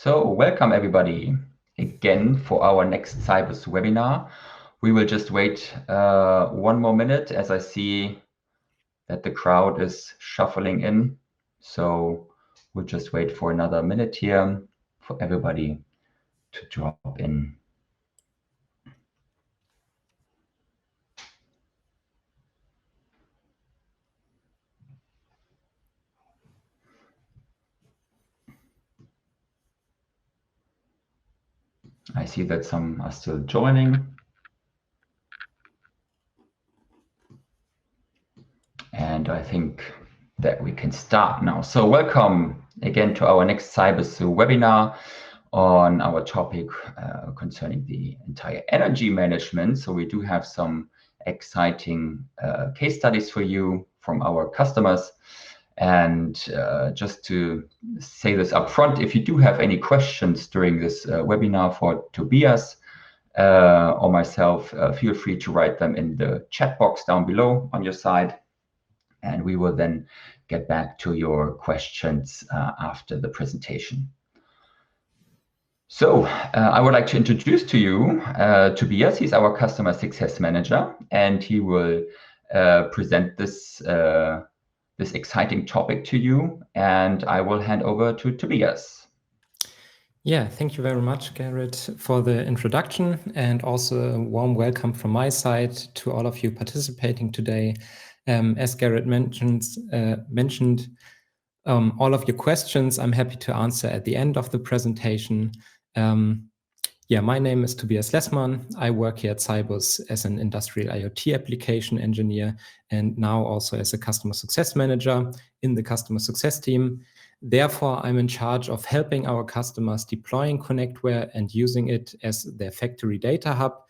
So welcome everybody again for our next Cybers webinar. We will just wait one more minute as I see that the crowd is shuffling in. So we'll just wait for another minute here for everybody to drop in. I see that some are still joining. And I think that we can start now. So welcome again to our next Cybers webinar on our topic concerning the entire energy management. So we do have some exciting case studies for you from our customers. And just to say this up front, if you do have any questions during this webinar for Tobias or myself, feel free to write them in the chat box down below on your side. And we will then get back to your questions after the presentation. So I would like to introduce to you Tobias. He's our customer success manager, and he will present this this exciting topic to you. And I will hand over to Tobias. Yeah, thank you very much, Garrett, for the introduction, and also a warm welcome from my side to all of you participating today. As Garrett mentioned, all of your questions I'm happy to answer at the end of the presentation. Yeah, my name is Tobias Lessmann. I work here at Cybus as an industrial IoT application engineer and now also as a customer success manager in the customer success team. Therefore, I'm in charge of helping our customers deploying Connectware and using it as their factory data hub.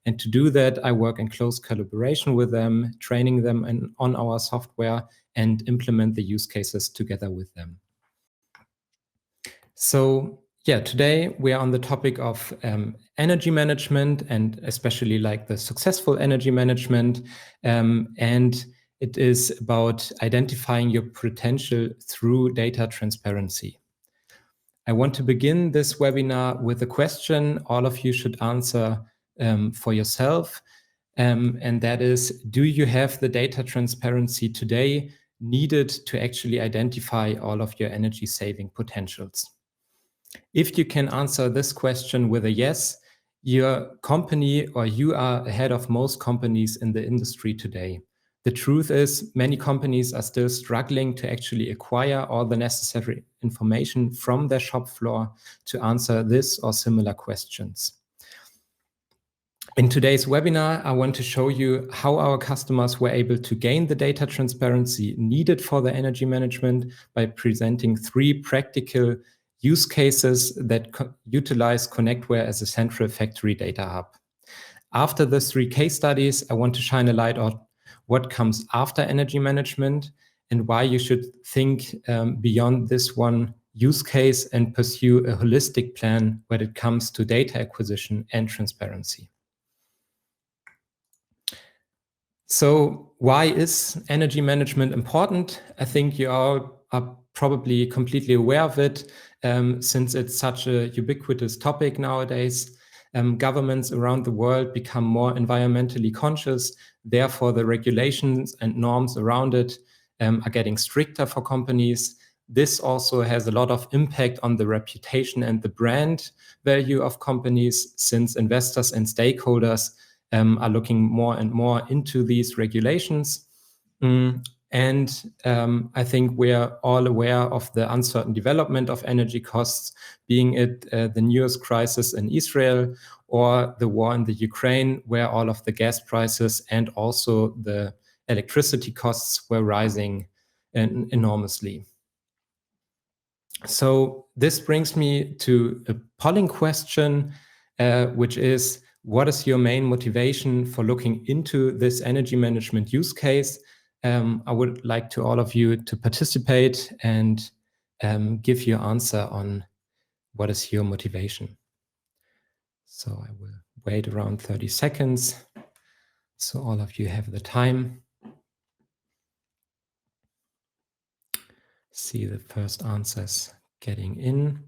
And to do that, I work in close collaboration with them, training them on our software and implement the use cases together with them. So yeah, today we are on the topic of energy management and especially like the successful energy management. And it is about identifying your potential through data transparency. I want to begin this webinar with a question all of you should answer for yourself. And that is, do you have the data transparency today needed to actually identify all of your energy saving potentials? If you can answer this question with a yes, your company or you are ahead of most companies in the industry today. The truth is, many companies are still struggling to actually acquire all the necessary information from their shop floor to answer this or similar questions. In today's webinar, I want to show you how our customers were able to gain the data transparency needed for their energy management by presenting 3 practical use cases that utilize Connectware as a central factory data hub. After the 3 case studies, I want to shine a light on what comes after energy management and why you should think beyond this one use case and pursue a holistic plan when it comes to data acquisition and transparency. So why is energy management important? I think you all are probably completely aware of it since it's such a ubiquitous topic nowadays. Governments around the world become more environmentally conscious. Therefore, the regulations and norms around it are getting stricter for companies. This also has a lot of impact on the reputation and the brand value of companies, since investors and stakeholders are looking more and more into these regulations. And I think we're all aware of the uncertain development of energy costs, being it the newest crisis in Israel or the war in the Ukraine, where all of the gas prices and also the electricity costs were rising enormously. So this brings me to a polling question, which is, what is your main motivation for looking into this energy management use case? I would like to all of you to participate and give your answer on what is your motivation. So I will wait around 30 seconds so all of you have the time. See the first answers getting in.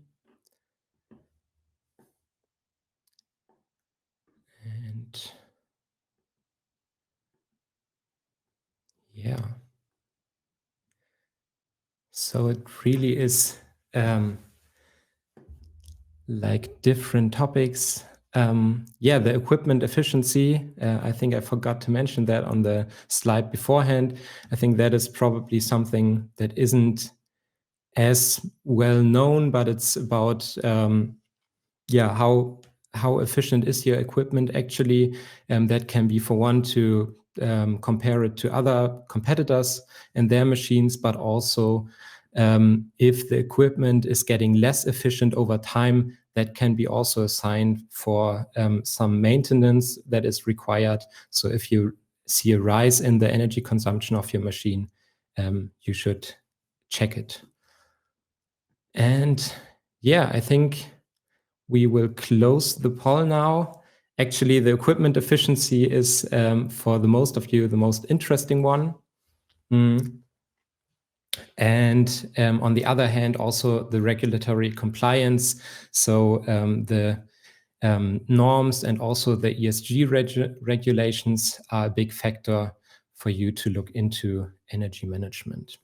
Yeah. So it really is like different topics. Yeah, the equipment efficiency, I think I forgot to mention that on the slide beforehand. I think that is probably something that isn't as well known, but it's about yeah, how efficient is your equipment actually. That can be, for one, to compare it to other competitors and their machines, but also if the equipment is getting less efficient over time, that can be also a sign for some maintenance that is required. So if you see a rise in the energy consumption of your machine, you should check it. And yeah, I think we will close the poll now. Actually, the equipment efficiency is, for the most of you, the most interesting one. And on the other hand, also the regulatory compliance. So the norms and also the ESG regulations are a big factor for you to look into energy management.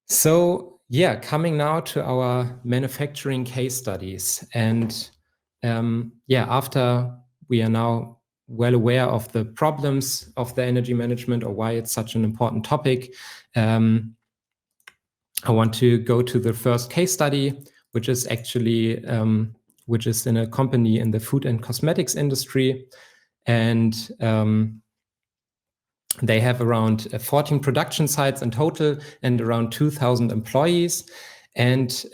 So yeah, coming now to our manufacturing case studies. And yeah, after we are now well aware of the problems of the energy management or why it's such an important topic, I want to go to the first case study, which is actually which is in a company in the food and cosmetics industry. And they have around 14 production sites in total and around 2,000 employees. And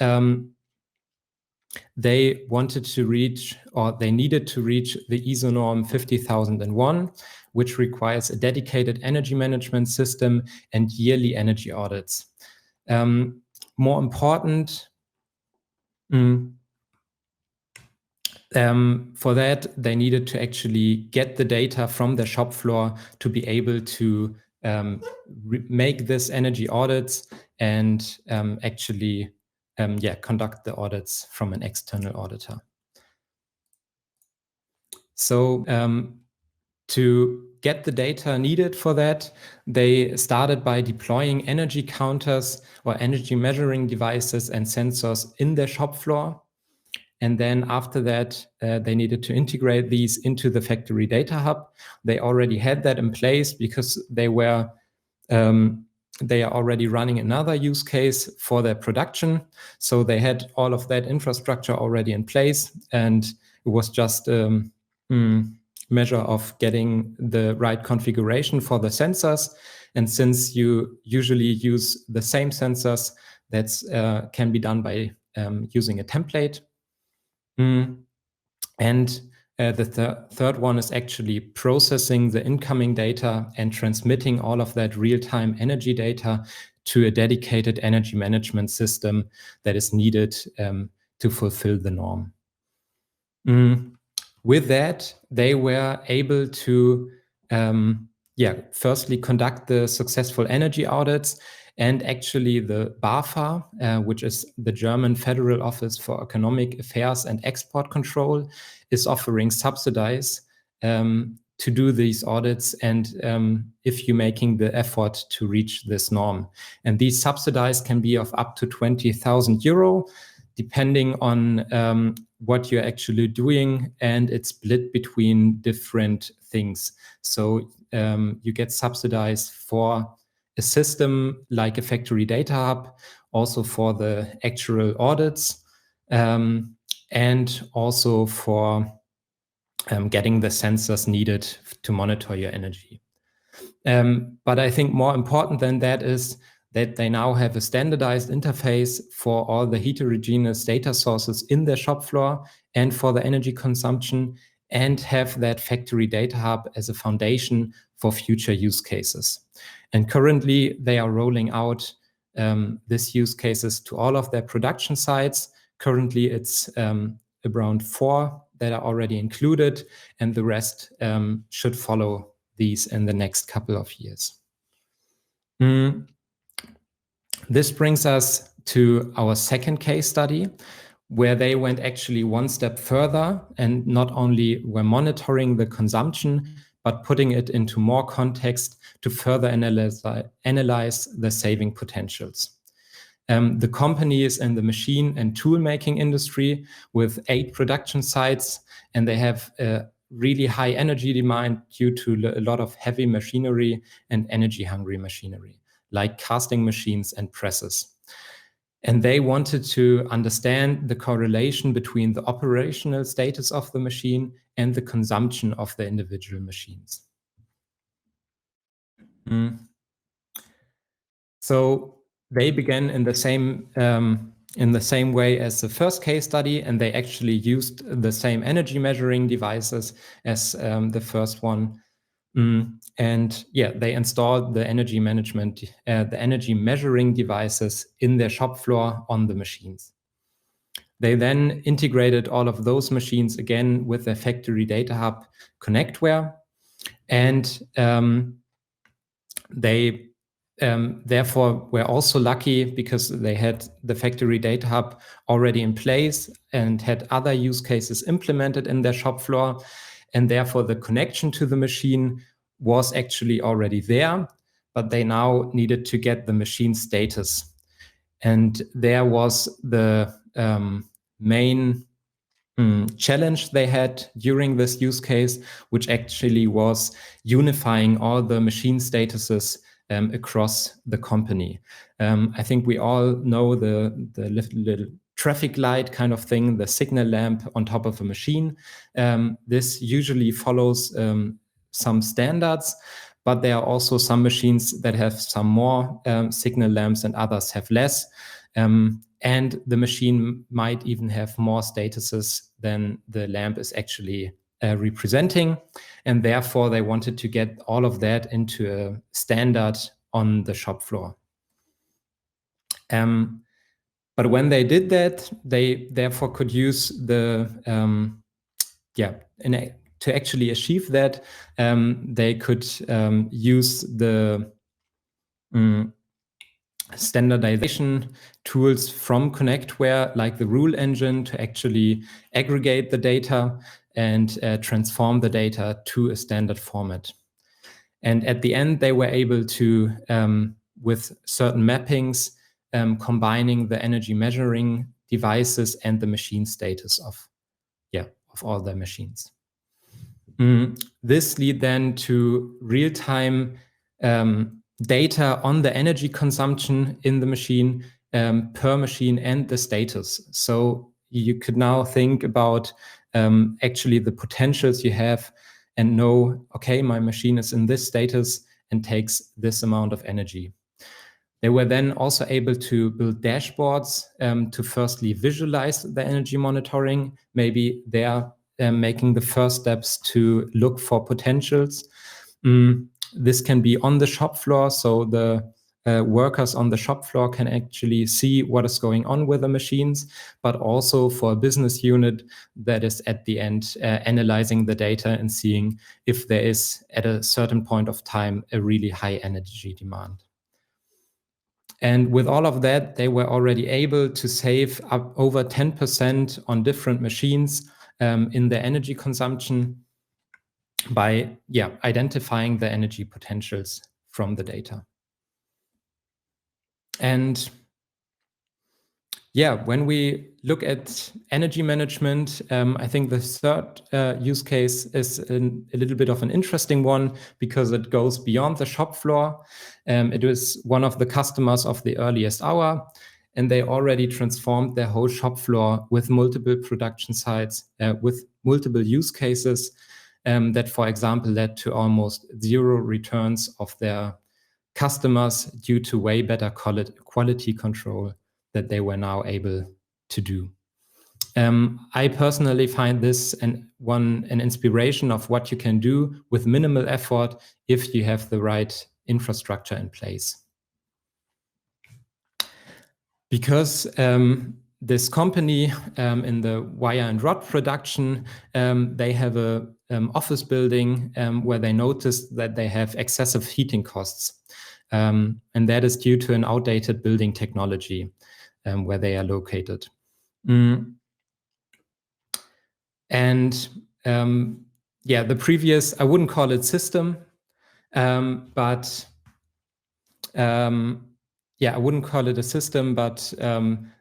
they wanted to reach, or they needed to reach, the ISO norm 50001, which requires a dedicated energy management system and yearly energy audits. More important, for that, they needed to actually get the data from the shop floor to be able to make this energy audits and actually conduct the audits from an external auditor. So to get the data needed for that, they started by deploying energy counters or energy measuring devices and sensors in their shop floor. And then after that, they needed to integrate these into the factory data hub. They already had that in place because they are already running another use case for their production. So they had all of that infrastructure already in place, and it was just a measure of getting the right configuration for the sensors. And since you usually use the same sensors, that's can be done by using a template. And the third one is actually processing the incoming data and transmitting all of that real-time energy data to a dedicated energy management system that is needed to fulfill the norm. With that, they were able to, firstly conduct the successful energy audits. And actually the BAFA, which is the German Federal Office for Economic Affairs and Export Control, is offering subsidies to do these audits and if you're making the effort to reach this norm. And these subsidies can be of up to 20,000 euro, depending on what you're actually doing, and it's split between different things. So you get subsidized for a system like a factory data hub, also for the actual audits, and also for getting the sensors needed to monitor your energy. But I think more important than that is that they now have a standardized interface for all the heterogeneous data sources in their shop floor and for the energy consumption, and have that factory data hub as a foundation for future use cases. And currently they are rolling out this use cases to all of their production sites. Currently it's around 4 that are already included, and the rest should follow these in the next couple of years. This brings us to our second case study, where they went actually one step further and not only were monitoring the consumption, but putting it into more context to further analyze the saving potentials. The company is in the machine and tool making industry with 8 production sites, and they have a really high energy demand due to a lot of heavy machinery and energy hungry machinery, like casting machines and presses. And they wanted to understand the correlation between the operational status of the machine and the consumption of the individual machines. So they began in the same way as the first case study, and they actually used the same energy measuring devices as the first one. And yeah, they installed the energy measuring devices in their shop floor on the machines. They then integrated all of those machines again with their factory data hub Connectware, and they therefore were also lucky because they had the factory data hub already in place and had other use cases implemented in their shop floor. And therefore the connection to the machine was actually already there, but they now needed to get the machine status. And there was the main challenge they had during this use case, which actually was unifying all the machine statuses across the company. I think we all know the little traffic light kind of thing, the signal lamp on top of a machine. This usually follows some standards, but there are also some machines that have some more signal lamps and others have less. And the machine might even have more statuses than the lamp is actually representing. And therefore, they wanted to get all of that into a standard on the shop floor. But when they did that, they therefore could use the, to actually achieve that, they could use the standardization tools from Connectware, like the rule engine, to actually aggregate the data and transform the data to a standard format. And at the end, they were able to, with certain mappings, combining the energy measuring devices and the machine status of all their machines. This lead then to real-time data on the energy consumption in the machine per machine and the status. So you could now think about actually the potentials you have and know, okay, my machine is in this status and takes this amount of energy. They were then also able to build dashboards to firstly visualize the energy monitoring. Maybe they're making the first steps to look for potentials. This can be on the shop floor, so the workers on the shop floor can actually see what is going on with the machines, but also for a business unit that is at the end analyzing the data and seeing if there is at a certain point of time a really high energy demand. And with all of that, they were already able to save up over 10% on different machines in their energy consumption by identifying the energy potentials from the data. And when we look at energy management, I think the third use case is a little bit of an interesting one because it goes beyond the shop floor. It is one of the customers of the earliest hour, and they already transformed their whole shop floor with multiple production sites, with multiple use cases that, for example, led to almost zero returns of their customers due to way better quality control that they were now able to do. I personally find this an inspiration of what you can do with minimal effort if you have the right infrastructure in place. Because this company in the wire and rod production, they have a office building where they noticed that they have excessive heating costs. And that is due to an outdated building technology where they are located. And yeah, the previous, I wouldn't call it system, but yeah, I wouldn't call it a system, but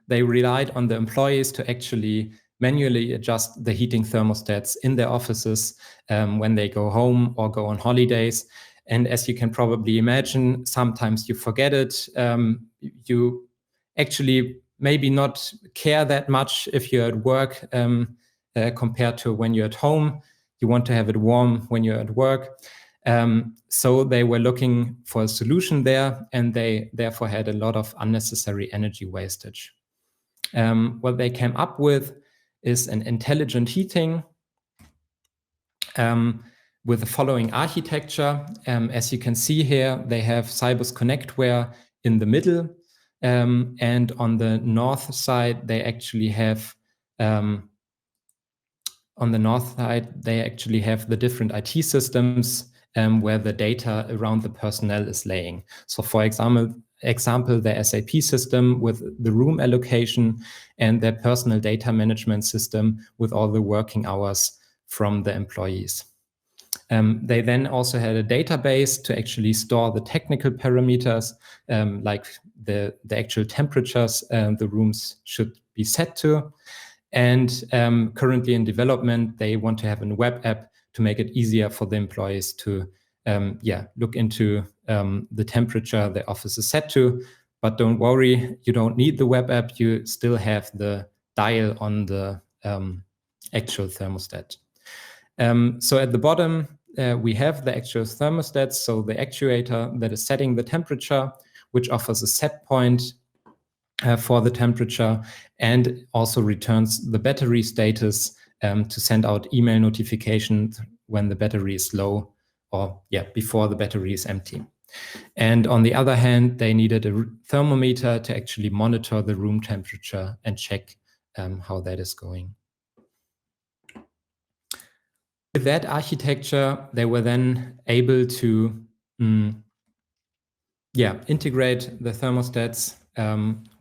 they relied on the employees to actually manually adjust the heating thermostats in their offices when they go home or go on holidays. And as you can probably imagine, sometimes you forget it. You actually maybe not care that much if you're at work compared to when you're at home. You want to have it warm when you're at work. So they were looking for a solution there, and they therefore had a lot of unnecessary energy wastage. What they came up with is an intelligent heating with the following architecture. As you can see here, they have Cybus Connectware in the middle, and on the north side, they actually have the different IT systems where the data around the personnel is laying. So for example, the SAP system with the room allocation and their personal data management system with all the working hours from the employees. They then also had a database to actually store the technical parameters, like the actual temperatures the rooms should be set to. And currently in development, they want to have a web app to make it easier for the employees to look into the temperature the office is set to. But don't worry, you don't need the web app. You still have the dial on the actual thermostat. So at the bottom, we have the actual thermostat, so the actuator that is setting the temperature, which offers a set point for the temperature and also returns the battery status to send out email notifications when the battery is low or before the battery is empty. And on the other hand, they needed a thermometer to actually monitor the room temperature and check how that is going. With that architecture, they were then able to integrate the thermostats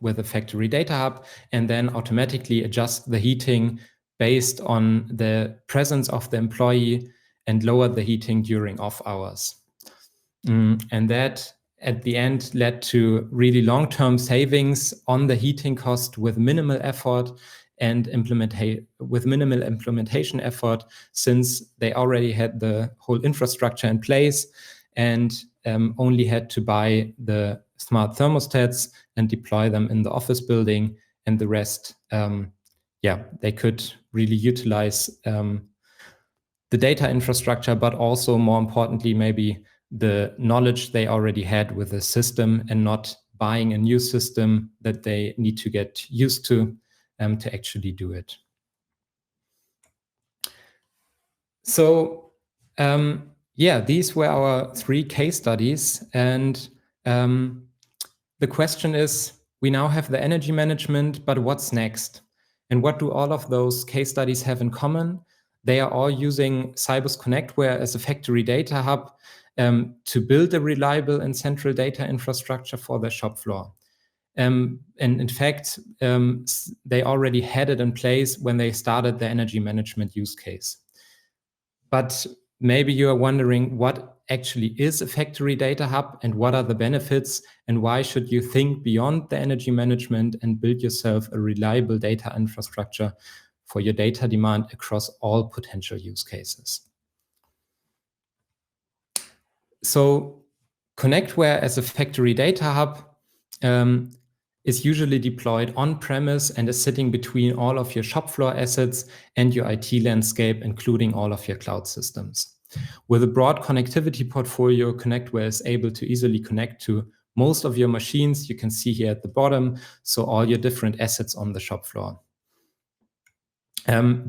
with a factory data hub and then automatically adjust the heating based on the presence of the employee and lower the heating during off hours. And that at the end led to really long-term savings on the heating cost with minimal effort and with minimal implementation effort, since they already had the whole infrastructure in place and only had to buy the smart thermostats and deploy them in the office building, and the rest, they could really utilize the data infrastructure, but also more importantly, maybe the knowledge they already had with the system and not buying a new system that they need to get used to actually do it. So these were our 3 case studies. And the question is, we now have the energy management, but what's next? And what do all of those case studies have in common? They are all using Cybus Connectware as a factory data hub to build a reliable and central data infrastructure for their shop floor. And in fact, they already had it in place when they started the energy management use case. But maybe you are wondering what actually is a factory data hub and what are the benefits, and why should you think beyond the energy management and build yourself a reliable data infrastructure for your data demand across all potential use cases. So Connectware as a factory data hub is usually deployed on-premise and is sitting between all of your shop floor assets and your IT landscape, including all of your cloud systems. With a broad connectivity portfolio, Connectware is able to easily connect to most of your machines. You can see here at the bottom, so all your different assets on the shop floor.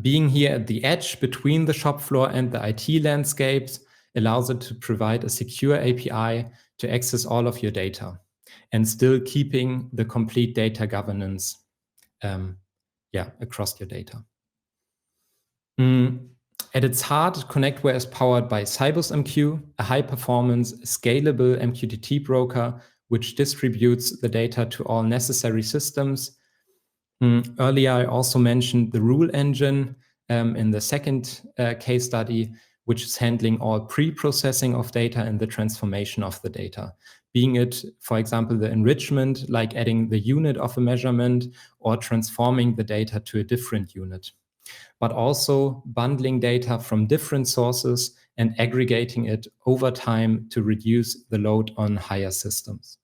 Being here at the edge between the shop floor and the IT landscapes allows it to provide a secure API to access all of your data and still keeping the complete data governance across your data. At its heart, Connectware is powered by Cybus MQ, a high-performance, scalable MQTT broker, which distributes the data to all necessary systems. Earlier, I also mentioned the rule engine in the second case study, which is handling all pre-processing of data and the transformation of the data, being it, for example, the enrichment, like adding the unit of a measurement or transforming the data to a different unit, but also bundling data from different sources and aggregating it over time to reduce the load on higher systems.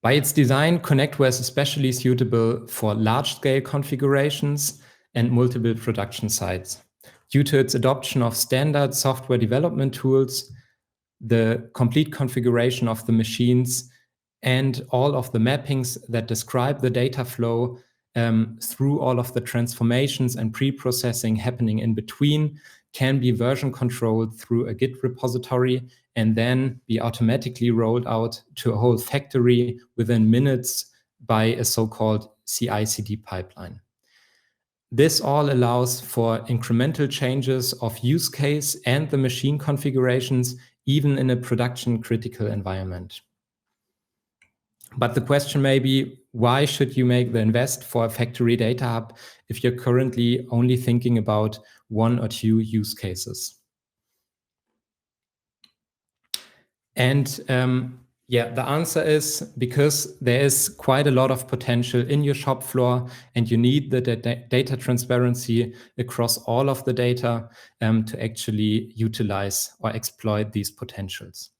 By its design, ConnectWare is especially suitable for large-scale configurations and multiple production sites. Due to its adoption of standard software development tools, the complete configuration of the machines, and all of the mappings that describe the data flow through all of the transformations and pre-processing happening in between can be version controlled through a Git repository and then be automatically rolled out to a whole factory within minutes by a so-called CI/CD pipeline. This all allows for incremental changes of use case and the machine configurations, even in a production critical environment. But the question may be, why should you make the invest for a factory data hub if you're currently only thinking about 1 or 2 use cases? And the answer is because there is quite a lot of potential in your shop floor, and you need the data transparency across all of the data to actually utilize or exploit these potentials.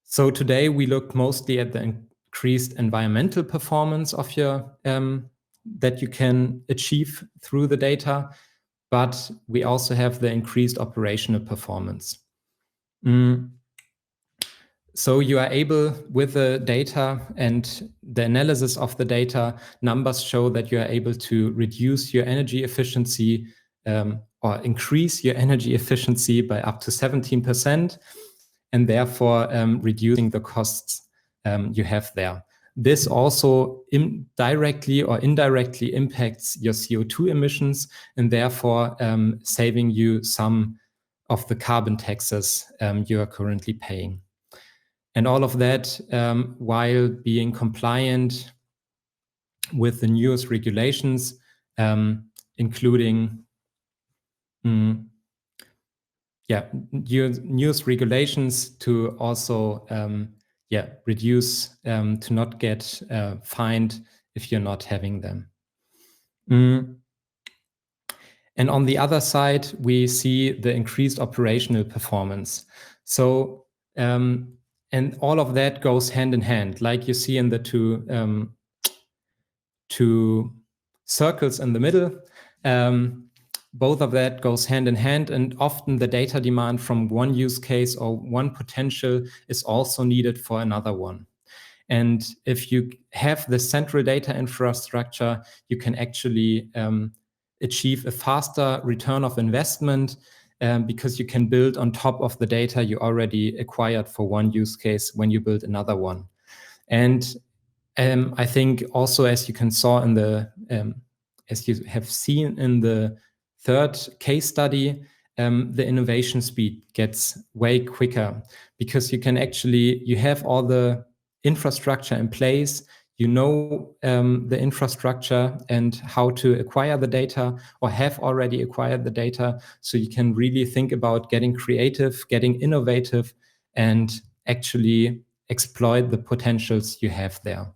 So today we looked mostly at the increased environmental performance of your that you can achieve through the data, but we also have the increased operational performance. So you are able, with the data and the analysis of the data, numbers show that you are able to reduce your energy efficiency or increase your energy efficiency by up to 17%, and therefore reducing the costs you have there. This also directly or indirectly impacts your CO2 emissions and therefore saving you some of the carbon taxes you are currently paying. And all of that while being compliant with the newest regulations, including newest regulations to also reduce to not get fined if you're not having them. And on the other side, we see the increased operational performance. So and all of that goes hand in hand, like you see in the two circles in the middle. Both of that goes hand in hand, and often the data demand from one use case or one potential is also needed for another one. And if you have the central data infrastructure, you can actually achieve a faster return of investment because you can build on top of the data you already acquired for one use case when you build another one. And I think also, as you saw in the, as you have seen in the third case study, the innovation speed gets way quicker because you have all the infrastructure in place, you know the infrastructure and how to acquire the data or have already acquired the data. So you can really think about getting creative, getting innovative, and actually exploit the potentials you have there.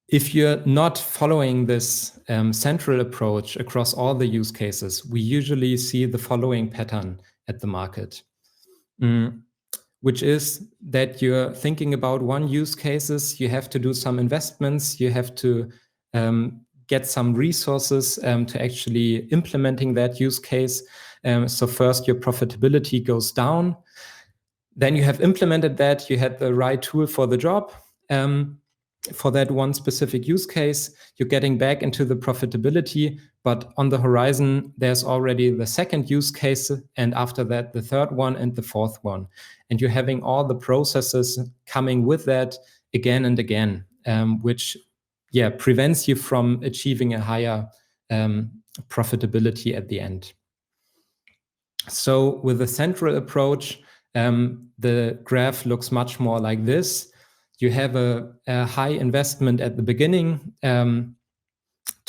If you're not following this central approach across all the use cases, we usually see the following pattern at the market, which is that you're thinking about one use cases, you have to do some investments, you have to get some resources to actually implementing that use case. So first your profitability goes down. Then you have implemented that, you had the right tool for the job. For that one specific use case, you're getting back into the profitability, but on the horizon, there's already the second use case, and after that, the third one and the fourth one. And you're having all the processes coming with that again and again, which prevents you from achieving a higher profitability at the end. So with the central approach, the graph looks much more like this. You have a high investment at the beginning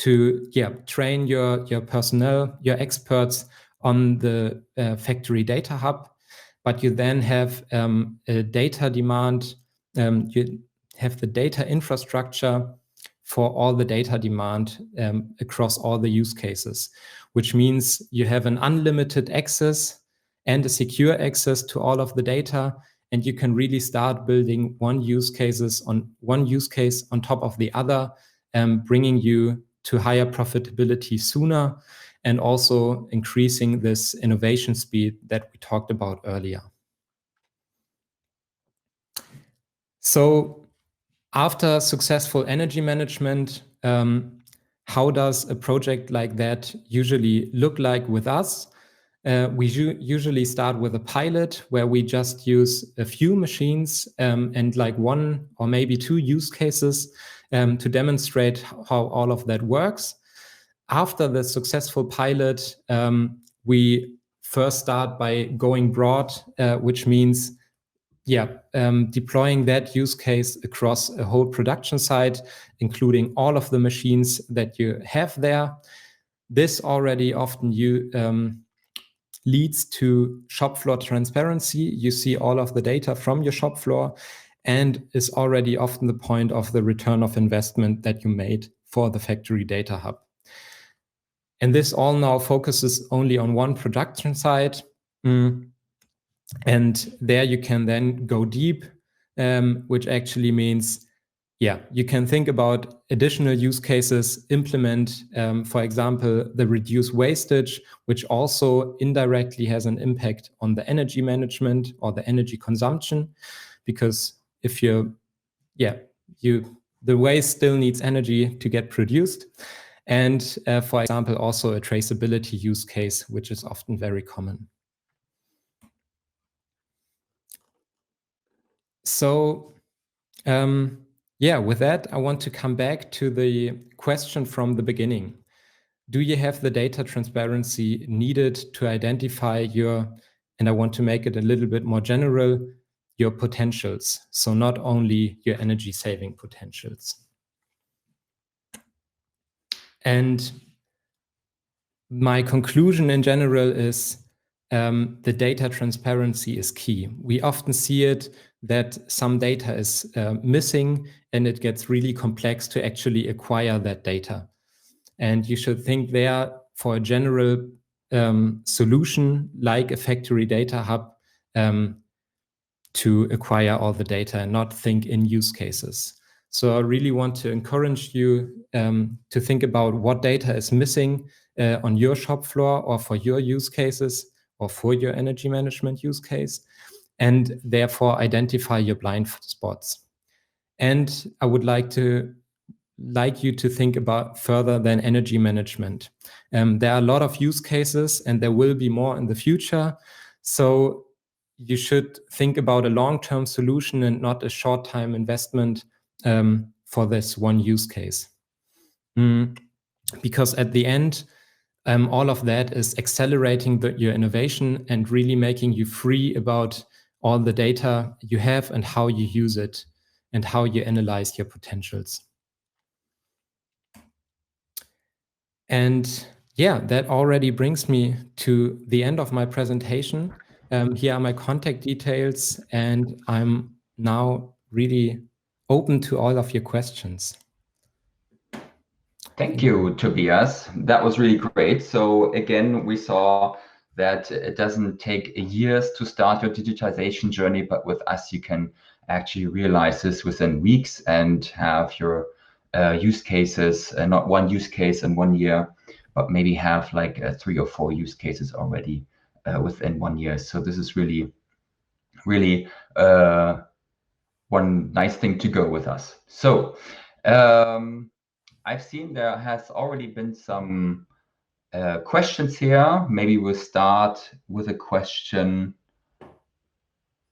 to train your personnel, your experts on the factory data hub, but you then have a data demand. You have the data infrastructure for all the data demand across all the use cases, which means you have an unlimited access and a secure access to all of the data, and you can really start building one use case on top of the other, bringing you to higher profitability sooner, and also increasing this innovation speed that we talked about earlier. So after successful energy management, how does a project like that usually look like with us? We usually start with a pilot where we just use a few machines and like one or maybe two use cases to demonstrate how all of that works. After the successful pilot, we first start by going broad, which means deploying that use case across a whole production site, including all of the machines that you have there. This already often leads to shop floor transparency. You see all of the data from your shop floor, and is already often the point of the return of investment that you made for the factory data hub. And this all now focuses only on one production site. And there you can then go deep, which actually means, you can think about additional use cases, implement, for example, the reduce wastage, which also indirectly has an impact on the energy management or the energy consumption, because if the waste still needs energy to get produced. And for example, also a traceability use case, which is often very common. So, with that, I want to come back to the question from the beginning. Do you have the data transparency needed to identify and I want to make it a little bit more general, your potentials? So not only your energy saving potentials. And my conclusion in general is the data transparency is key. We often see it that some data is missing, and it gets really complex to actually acquire that data. And you should think there for a general solution like a factory data hub to acquire all the data and not think in use cases. So I really want to encourage you to think about what data is missing on your shop floor or for your use cases or for your energy management use case, and therefore identify your blind spots. And I would like you to think about further than energy management. There are a lot of use cases, and there will be more in the future. So you should think about a long-term solution and not a short-time investment for this one use case. Because at the end, all of that is accelerating your innovation and really making you free about all the data you have and how you use it and how you analyze your potentials. And that already brings me to the end of my presentation. Here are my contact details, and I'm now really open to all of your questions. Thank you, Tobias. That was really great. So again, we saw that it doesn't take years to start your digitization journey, but with us, you can actually realize this within weeks and have your use cases, not one use case in 1 year, but maybe have like 3 or 4 use cases already within 1 year. So this is really, really one nice thing to go with us. So I've seen there has already been some questions here. Maybe we'll start with a question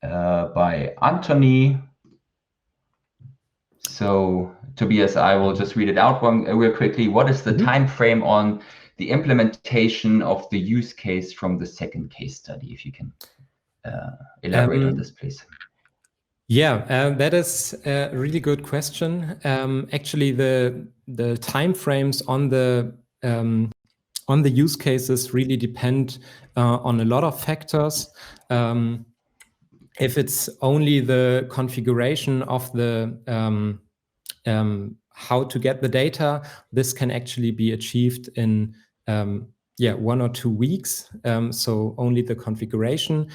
by Anthony. So Tobias, I will just read it out real quickly. What is the time frame on the implementation of the use case from the second case study? If you can elaborate on this, please. Yeah, that is a really good question. Actually, the time frames on the use cases really depend on a lot of factors. If it's only the configuration of the how to get the data, this can actually be achieved in 1 or 2 weeks. So only the configuration.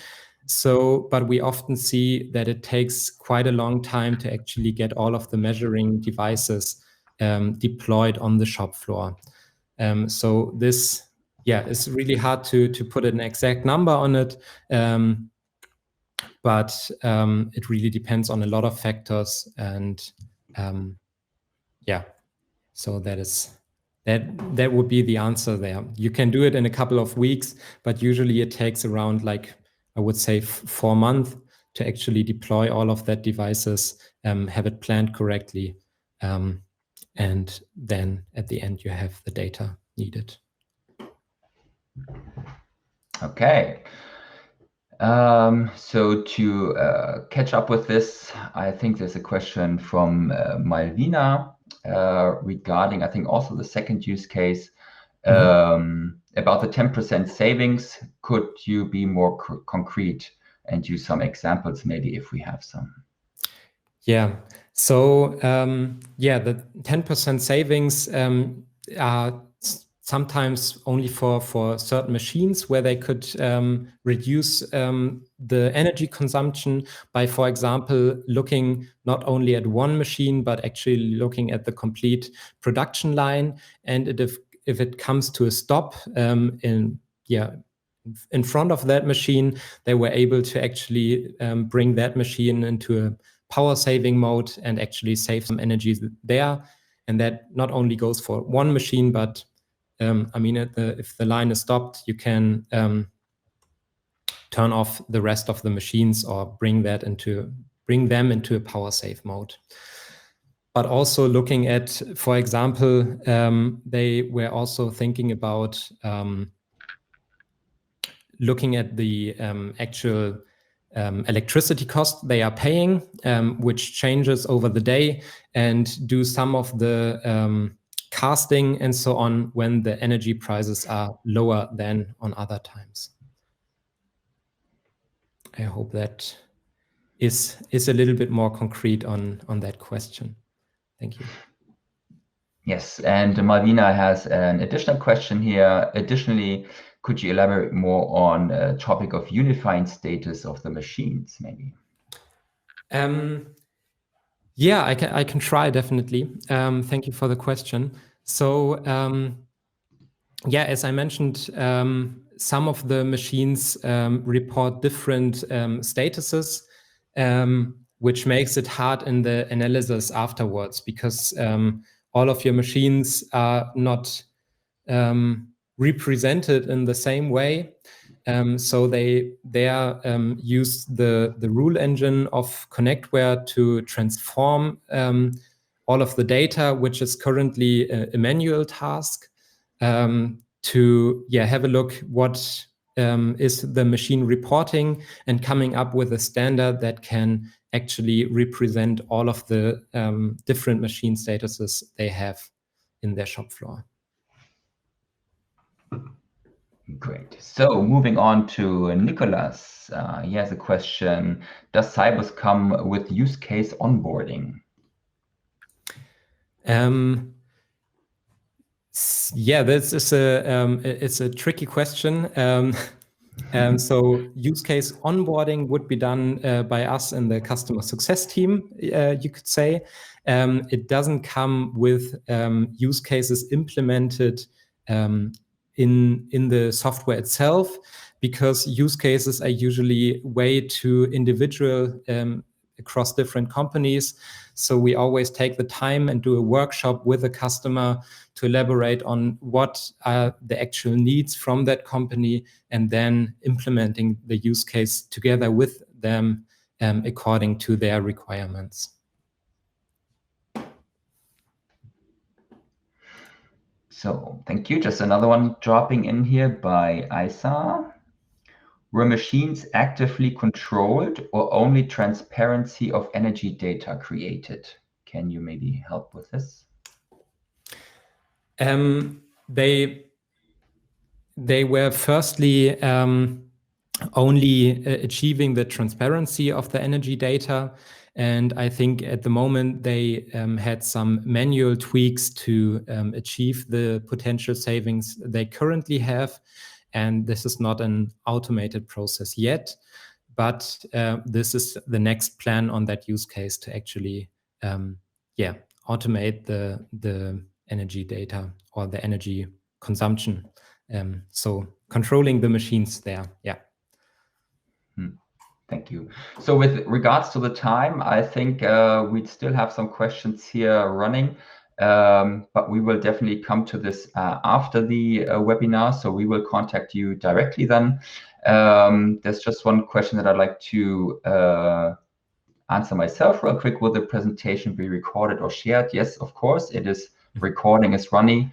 So, but we often see that it takes quite a long time to actually get all of the measuring devices deployed on the shop floor. So this, it's really hard to put an exact number on it. But it really depends on a lot of factors, and so that would be the answer there. You can do it in a couple of weeks, but usually it takes around, like, I would say 4 months to actually deploy all of that devices, have it planned correctly, and then at the end you have the data needed. Okay. So to catch up with this, I think there's a question from Malvina regarding, I think, also the second use case about the 10% savings. Could you be more concrete and use some examples, maybe, if we have some? Yeah. So the 10% savings are sometimes only for certain machines where they could reduce the energy consumption by, for example, looking not only at one machine, but actually looking at the complete production line. And if it comes to a stop in front of that machine, they were able to actually bring that machine into a power saving mode and actually save some energy there. And that not only goes for one machine, but if the line is stopped, you can turn off the rest of the machines or bring them into a power save mode. But also looking at, for example, they were also thinking about looking at the actual electricity cost they are paying, which changes over the day, and do some of the casting and so on when the energy prices are lower than on other times. I hope that is a little bit more concrete on that question. Thank you. Yes, and Malvina has an additional question here. Additionally, could you elaborate more on the topic of unifying status of the machines, maybe? Yeah, I can try, definitely. Thank you for the question. So as I mentioned, some of the machines report different statuses, which makes it hard in the analysis afterwards, because all of your machines are not represented in the same way. So they use the rule engine of Connectware to transform all of the data, which is currently a manual task, to have a look what is the machine reporting, and coming up with a standard that can actually represent all of the different machine statuses they have in their shop floor. Great. So moving on to Nicholas. He has a question. Does Cybus come with use case onboarding? This is it's a tricky question. So use case onboarding would be done by us in the customer success team, you could say. It doesn't come with use cases implemented in the software itself, because use cases are usually way too individual across different companies. So we always take the time and do a workshop with the customer to elaborate on what are the actual needs from that company, and then implementing the use case together with them according to their requirements. So thank you. Just another one dropping in here by Isa. Were machines actively controlled or only transparency of energy data created? Can you maybe help with this? They were firstly only achieving the transparency of the energy data. And I think at the moment they had some manual tweaks to achieve the potential savings they currently have. And this is not an automated process yet, but this is the next plan on that use case to actually, automate the energy data or the energy consumption. So controlling the machines there, yeah. Thank you. So with regards to the time, I think we still have some questions here running, but we will definitely come to this after the webinar. So we will contact you directly then. There's just one question that I'd like to answer myself real quick. Will the presentation be recorded or shared? Yes, of course. It is recording is running,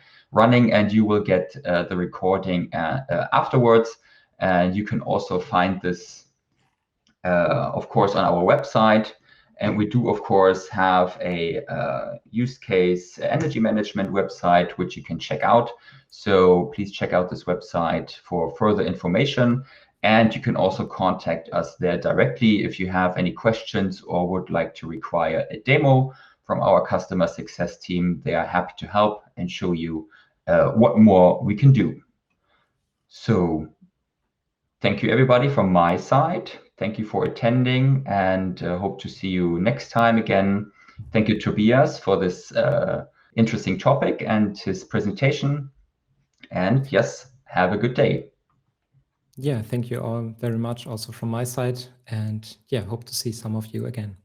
and you will get the recording afterwards. And you can also find this of course, on our website. And we do, of course, have a use case energy management website, which you can check out. So please check out this website for further information. And you can also contact us there directly if you have any questions or would like to require a demo from our customer success team. They are happy to help and show you what more we can do. So thank you, everybody, from my side. Thank you for attending, and hope to see you next time again. Thank you, Tobias, for this interesting topic and his presentation. And yes, have a good day. Yeah, thank you all very much also from my side. And yeah, hope to see some of you again.